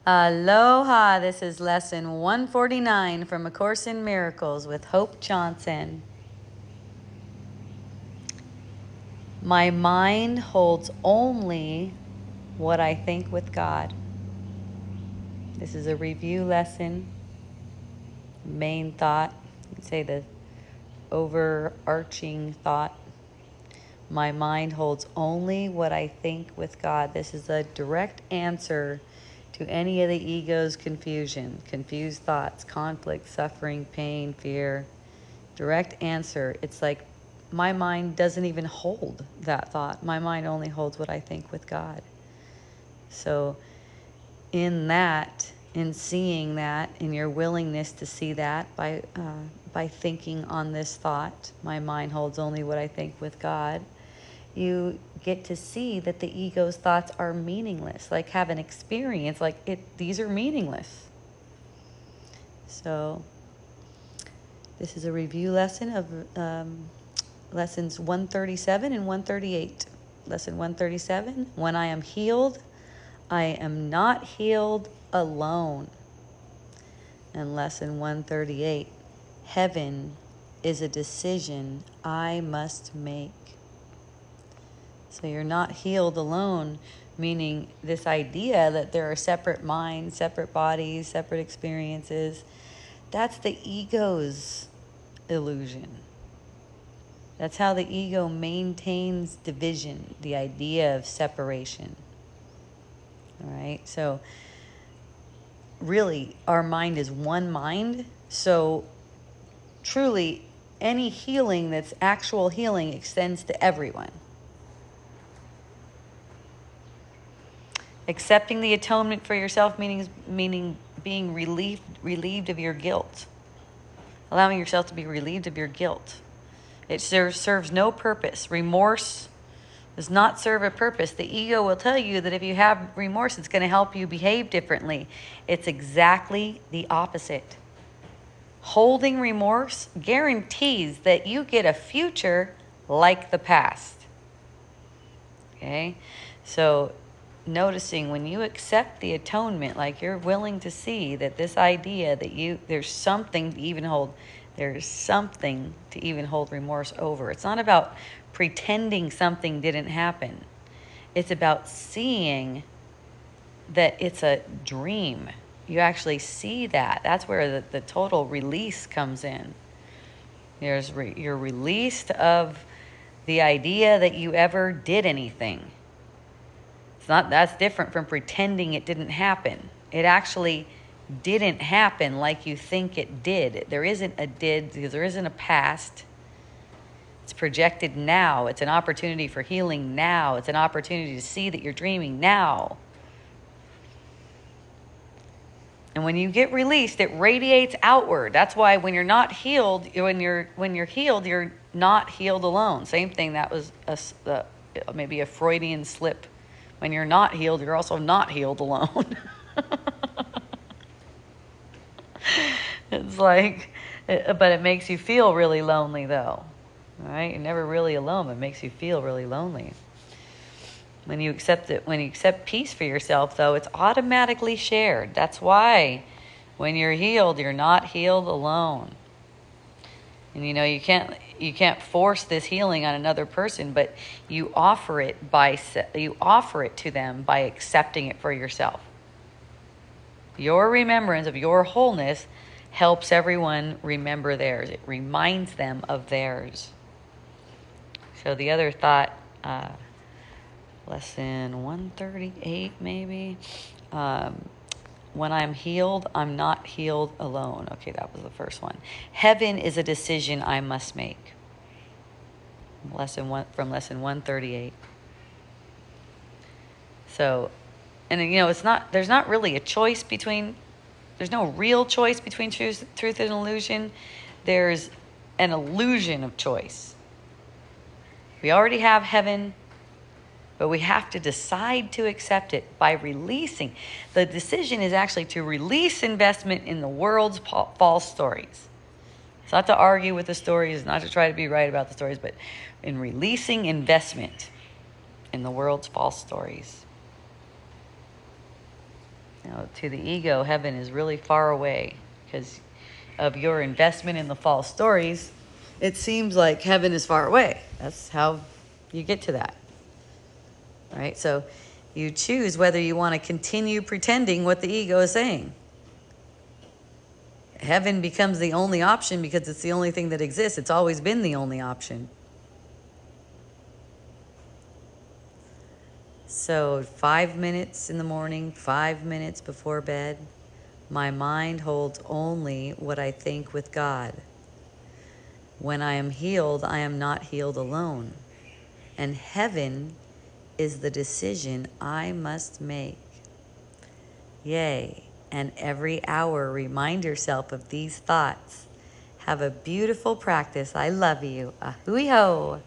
Aloha, this is lesson 149 from A Course in Miracles with Hope Johnson. My mind holds only what I think with God. This is a review lesson. Main thought, you could say the overarching thought. My mind holds only what I think with God. This is a direct answer to any of the ego's confusion, confused thoughts, conflict, suffering, pain, fear. Direct answer. It's like my mind doesn't even hold that thought. My mind only holds what I think with God. So in that, in seeing that, in your willingness to see that by thinking on this thought, my mind holds only what I think with God, you get to see that the ego's thoughts are meaningless. Like have an experience, these are meaningless. So this is a review lesson of lessons 137 and 138. Lesson 137, when I am healed, I am not healed alone. And lesson 138, heaven is a decision I must make. So you're not healed alone, meaning this idea that there are separate minds, separate bodies, separate experiences. That's the ego's illusion. That's how the ego maintains division, the idea of separation. All right, so really our mind is one mind. So truly any healing that's actual healing extends to everyone. Accepting the atonement for yourself meaning being relieved of your guilt. Allowing yourself to be relieved of your guilt. It serves no purpose. Remorse does not serve a purpose. The ego will tell you that if you have remorse, it's going to help you behave differently. It's exactly the opposite. Holding remorse guarantees that you get a future like the past. Okay? So noticing when you accept the atonement, like you're willing to see that this idea that there's something to even hold remorse over. It's not about pretending something didn't happen. It's about seeing that it's a dream. You actually see that. That's where the total release comes in. You're released of the idea that you ever did anything. That's different from pretending it didn't happen. It actually didn't happen like you think it did. There isn't a did because there isn't a past. It's projected now. It's an opportunity for healing now. It's an opportunity to see that you're dreaming now. And when you get released, it radiates outward. That's why when you're not healed, when you're healed, you're not healed alone. Same thing. That was maybe a Freudian slip. When you're not healed, you're also not healed alone. It's like, but it makes you feel really lonely though. All right? You're never really alone, but it makes you feel really lonely. When you accept peace for yourself though, it's automatically shared. That's why when you're healed, you're not healed alone. And you can't force this healing on another person, but you offer it to them by accepting it for yourself. Your remembrance of your wholeness helps everyone remember theirs. It reminds them of theirs. So the other thought, lesson 138 maybe, when I'm healed, I'm not healed alone. Okay, that was the first one. Heaven is a decision I must make. Lesson 138. So, and there's not really a choice there's no real choice between truth and illusion. There's an illusion of choice. We already have heaven, but we have to decide to accept it by releasing. The decision is actually to release investment in the world's false stories. It's not to argue with the stories, not to try to be right about the stories, but in releasing investment in the world's false stories. To the ego, heaven is really far away because of your investment in the false stories. It seems like heaven is far away. That's how you get to that. Right? So you choose whether you want to continue pretending what the ego is saying. Heaven becomes the only option because it's the only thing that exists. It's always been the only option. So 5 minutes in the morning, 5 minutes before bed, my mind holds only what I think with God. When I am healed, I am not healed alone. And heaven is the decision I must make. Yea, and every hour remind yourself of these thoughts. Have a beautiful practice. I love you. Ahui ho.